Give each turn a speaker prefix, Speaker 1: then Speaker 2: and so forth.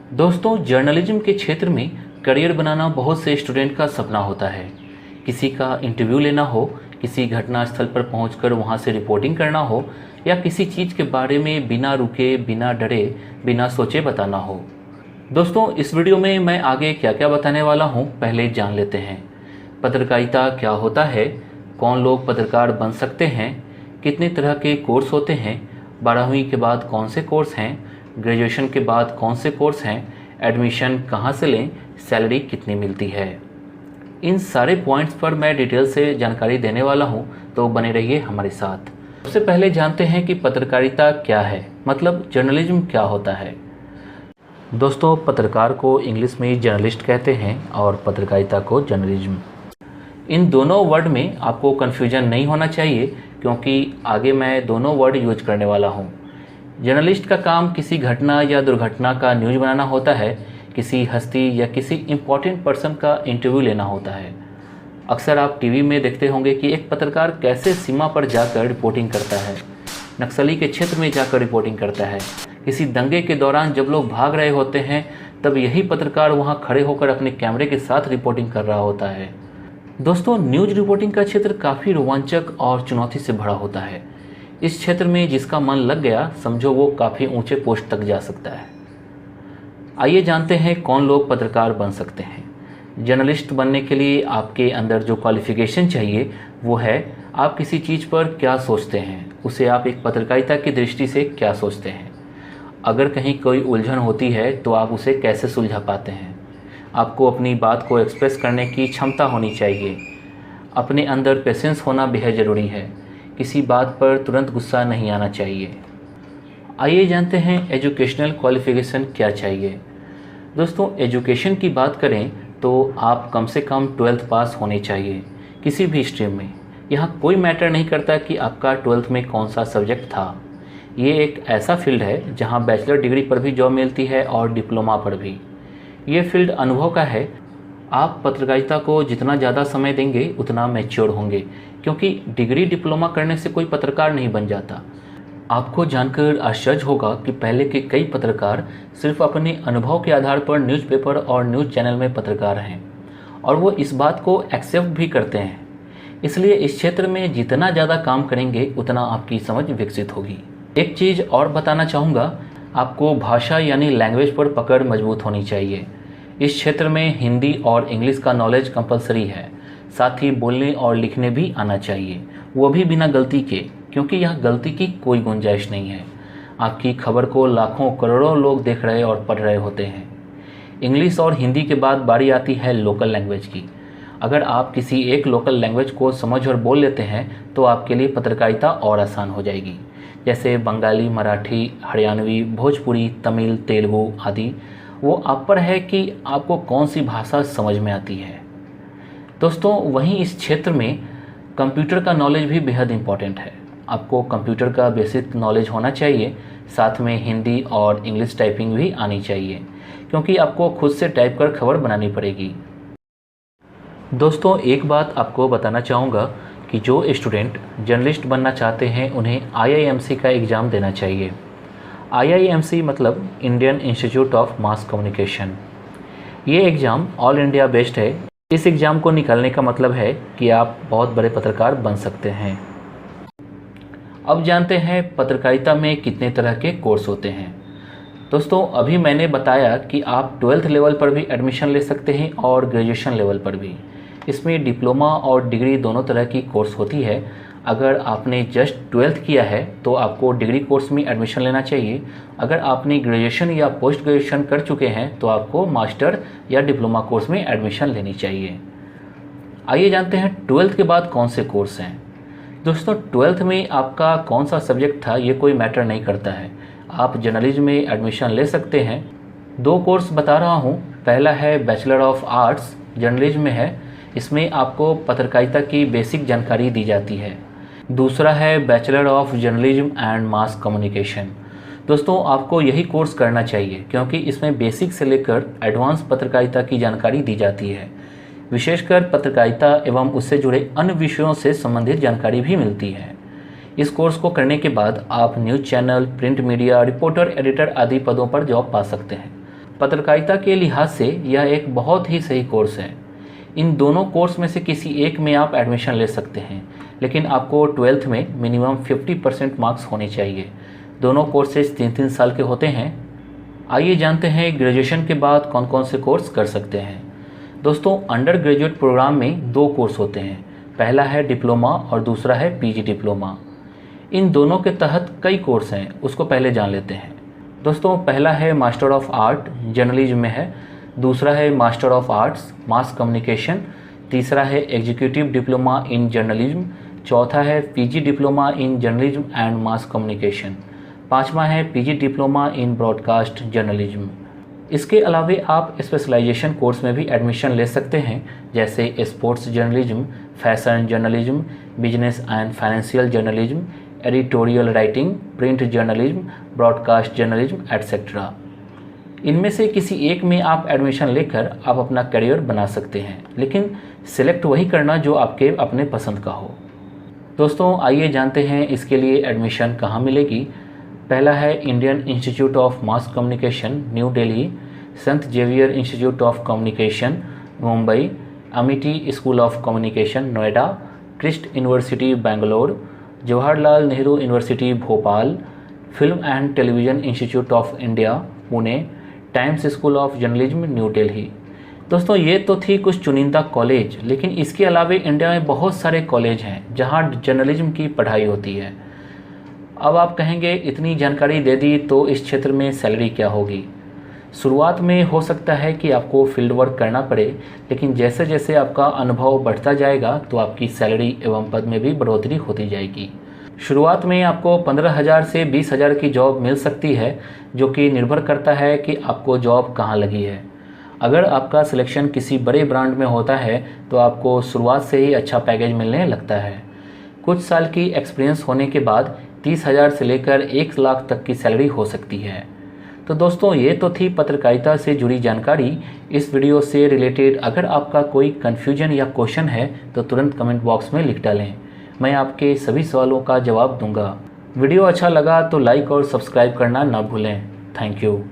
Speaker 1: दोस्तों, जर्नलिज्म के क्षेत्र में करियर बनाना बहुत से स्टूडेंट का सपना होता है। किसी का इंटरव्यू लेना हो, किसी घटना स्थल पर पहुंचकर वहां से रिपोर्टिंग करना हो, या किसी चीज़ के बारे में बिना रुके, बिना डरे, बिना सोचे बताना हो। दोस्तों, इस वीडियो में मैं आगे क्या क्या बताने वाला हूं, पहले जान लेते हैं। पत्रकारिता क्या होता है, कौन लोग पत्रकार बन सकते हैं, कितने तरह के कोर्स होते हैं, 12वीं के बाद कौन से कोर्स हैं, ग्रेजुएशन के बाद कौन से कोर्स हैं, एडमिशन कहाँ से लें, सैलरी कितनी मिलती है। इन सारे पॉइंट्स पर मैं डिटेल से जानकारी देने वाला हूं, तो बने रहिए हमारे साथ। सबसे पहले जानते हैं कि पत्रकारिता क्या है, मतलब जर्नलिज्म क्या होता है। दोस्तों, पत्रकार को इंग्लिश में जर्नलिस्ट कहते हैं और पत्रकारिता को जर्नलिज्म। इन दोनों वर्ड में आपको कन्फ्यूजन नहीं होना चाहिए, क्योंकि आगे मैं दोनों वर्ड यूज करने वाला हूँ। जर्नलिस्ट का काम किसी घटना या दुर्घटना का न्यूज़ बनाना होता है, किसी हस्ती या किसी इम्पोर्टेंट पर्सन का इंटरव्यू लेना होता है। अक्सर आप टीवी में देखते होंगे कि एक पत्रकार कैसे सीमा पर जाकर रिपोर्टिंग करता है, नक्सली के क्षेत्र में जाकर रिपोर्टिंग करता है। किसी दंगे के दौरान जब लोग भाग रहे होते हैं, तब यही पत्रकार वहां खड़े होकर अपने कैमरे के साथ रिपोर्टिंग कर रहा होता है। दोस्तों, न्यूज़ रिपोर्टिंग का क्षेत्र काफ़ी रोमांचक और चुनौती से भरा होता है। इस क्षेत्र में जिसका मन लग गया, समझो वो काफ़ी ऊंचे पोस्ट तक जा सकता है। आइए जानते हैं कौन लोग पत्रकार बन सकते हैं। जर्नलिस्ट बनने के लिए आपके अंदर जो क्वालिफिकेशन चाहिए वो है, आप किसी चीज़ पर क्या सोचते हैं, उसे आप एक पत्रकारिता की दृष्टि से क्या सोचते हैं। अगर कहीं कोई उलझन होती है तो आप उसे कैसे सुलझा पाते हैं। आपको अपनी बात को एक्सप्रेस करने की क्षमता होनी चाहिए। अपने अंदर पेशेंस होना बेहद ज़रूरी है। किसी बात पर तुरंत गुस्सा नहीं आना चाहिए। आइए जानते हैं एजुकेशनल क्वालिफिकेशन क्या चाहिए। दोस्तों, एजुकेशन की बात करें तो आप कम से कम 12th पास होने चाहिए किसी भी स्ट्रीम में। यहाँ कोई मैटर नहीं करता कि आपका 12th में कौन सा सब्जेक्ट था। ये एक ऐसा फील्ड है जहाँ बैचलर डिग्री पर भी जॉब मिलती है और डिप्लोमा पर भी। ये फील्ड अनुभव का है। आप पत्रकारिता को जितना ज़्यादा समय देंगे उतना मैच्योर होंगे, क्योंकि डिग्री डिप्लोमा करने से कोई पत्रकार नहीं बन जाता। आपको जानकर आश्चर्य होगा कि पहले के कई पत्रकार सिर्फ अपने अनुभव के आधार पर न्यूज़पेपर और न्यूज़ चैनल में पत्रकार हैं, और वो इस बात को एक्सेप्ट भी करते हैं। इसलिए इस क्षेत्र में जितना ज़्यादा काम करेंगे उतना आपकी समझ विकसित होगी। एक चीज़ और बताना चाहूँगा, आपको भाषा यानी लैंग्वेज पर पकड़ मजबूत होनी चाहिए। इस क्षेत्र में हिंदी और इंग्लिश का नॉलेज कंपलसरी है। साथ ही बोलने और लिखने भी आना चाहिए, वो भी बिना गलती के, क्योंकि यहाँ गलती की कोई गुंजाइश नहीं है। आपकी खबर को लाखों करोड़ों लोग देख रहे और पढ़ रहे होते हैं। इंग्लिश और हिंदी के बाद बारी आती है लोकल लैंग्वेज की। अगर आप किसी एक लोकल लैंग्वेज को समझ और बोल लेते हैं तो आपके लिए पत्रकारिता और आसान हो जाएगी। जैसे बंगाली, मराठी, हरियाणवी, भोजपुरी, तमिल, तेलुगु आदि। वो आप पर है कि आपको कौन सी भाषा समझ में आती है। दोस्तों, वहीं इस क्षेत्र में कंप्यूटर का नॉलेज भी बेहद इम्पॉर्टेंट है। आपको कंप्यूटर का बेसिक नॉलेज होना चाहिए। साथ में हिंदी और इंग्लिश टाइपिंग भी आनी चाहिए, क्योंकि आपको खुद से टाइप कर खबर बनानी पड़ेगी। दोस्तों, एक बात आपको बताना चाहूँगा कि जो स्टूडेंट जर्नलिस्ट बनना चाहते हैं उन्हें IIMC का एग्ज़ाम देना चाहिए। IIMC मतलब Indian Institute of Mass communication. ये एग्ज़ाम ऑल इंडिया बेस्ड है। इस एग्ज़ाम को निकालने का मतलब है कि आप बहुत बड़े पत्रकार बन सकते हैं। अब जानते हैं पत्रकारिता में कितने तरह के कोर्स होते हैं। दोस्तों, अभी मैंने बताया कि आप 12th लेवल पर भी एडमिशन ले सकते हैं और ग्रेजुएशन लेवल पर भी। इसमें डिप्लोमा और डिग्री दोनों तरह की कोर्स होती है। अगर आपने जस्ट 12th किया है तो आपको डिग्री कोर्स में एडमिशन लेना चाहिए। अगर आपने ग्रेजुएशन या पोस्ट ग्रेजुएशन कर चुके हैं तो आपको मास्टर या डिप्लोमा कोर्स में एडमिशन लेनी चाहिए। आइए जानते हैं 12th के बाद कौन से कोर्स हैं। दोस्तों, 12th में आपका कौन सा सब्जेक्ट था ये कोई मैटर नहीं करता है। आप जर्नलिज्म में एडमिशन ले सकते हैं। 2 कोर्स बता रहा हूँ। पहला है बैचलर ऑफ आर्ट्स, जर्नलिज्म में है। इसमें आपको पत्रकारिता की बेसिक जानकारी दी जाती है। दूसरा है bachelor of journalism and mass communication. दोस्तों, आपको यही कोर्स करना चाहिए, क्योंकि इसमें बेसिक से लेकर एडवांस पत्रकारिता की जानकारी दी जाती है। विशेषकर पत्रकारिता एवं उससे जुड़े अन्य विषयों से संबंधित जानकारी भी मिलती है। इस कोर्स को करने के बाद आप news channel, print media, reporter, editor आदि पदों पर जॉब पा सकते हैं। पत्रकारिता के लिहाज से यह एक बहुत ही सही कोर्स है। इन दोनों कोर्स में से किसी एक में आप एडमिशन ले सकते हैं, लेकिन आपको 12th में मिनिमम 50% मार्क्स होने चाहिए। दोनों कोर्सेज 3-3 साल के होते हैं। आइए जानते हैं ग्रेजुएशन के बाद कौन कौन से कोर्स कर सकते हैं। दोस्तों, अंडर ग्रेजुएट प्रोग्राम में 2 कोर्स होते हैं। पहला है डिप्लोमा और दूसरा है पीजी डिप्लोमा। इन दोनों के तहत कई कोर्स हैं, उसको पहले जान लेते हैं। दोस्तों, पहला है मास्टर ऑफ आर्ट, जर्नलिज्म में है। दूसरा है master of arts, mass communication. तीसरा है एग्जीक्यूटिव डिप्लोमा इन जर्नलिज्म। चौथा है PG diploma in journalism and mass communication. पांचवा है PG diploma in broadcast journalism. इसके अलावे आप स्पेशलाइजेशन कोर्स में भी एडमिशन ले सकते हैं, जैसे sports journalism, fashion journalism, business and financial journalism, editorial writing, print journalism, broadcast journalism etcetera. इनमें से किसी एक में आप एडमिशन लेकर आप अपना करियर बना सकते हैं, लेकिन सिलेक्ट वही करना जो आपके अपने पसंद का हो। दोस्तों, आइए जानते हैं इसके लिए एडमिशन कहाँ मिलेगी। पहला है Indian Institute of Mass Communication, New Delhi, संत Xavier Institute of Communication, Mumbai, Amity School of Communication, Noida, Christ University, Bangalore, Jawaharlal Nehru University, Bhopal, Film and Television Institute of India, Pune, Times School of Journalism, New Delhi. दोस्तों, ये तो थी कुछ चुनिंदा कॉलेज, लेकिन इसके अलावे इंडिया में बहुत सारे कॉलेज हैं जहाँ जर्नलिज्म की पढ़ाई होती है। अब आप कहेंगे इतनी जानकारी दे दी तो इस क्षेत्र में सैलरी क्या होगी। शुरुआत में हो सकता है कि आपको फील्ड वर्क करना पड़े, लेकिन जैसे जैसे आपका अनुभव बढ़ता जाएगा तो आपकी सैलरी एवं पद में भी बढ़ोतरी होती जाएगी। शुरुआत में आपको 15,000 से 20,000 की जॉब मिल सकती है, जो कि निर्भर करता है कि आपको जॉब कहाँ लगी है। अगर आपका सिलेक्शन किसी बड़े ब्रांड में होता है तो आपको शुरुआत से ही अच्छा पैकेज मिलने लगता है। कुछ साल की एक्सपीरियंस होने के बाद 30,000 से लेकर 1 लाख तक की सैलरी हो सकती है। तो दोस्तों, ये तो थी पत्रकारिता से जुड़ी जानकारी। इस वीडियो से रिलेटेड अगर आपका कोई कन्फ्यूजन या क्वेश्चन है तो तुरंत कमेंट बॉक्स में लिख डालें, मैं आपके सभी सवालों का जवाब दूंगा। वीडियो अच्छा लगा तो लाइक और सब्सक्राइब करना ना भूलें। Thank you.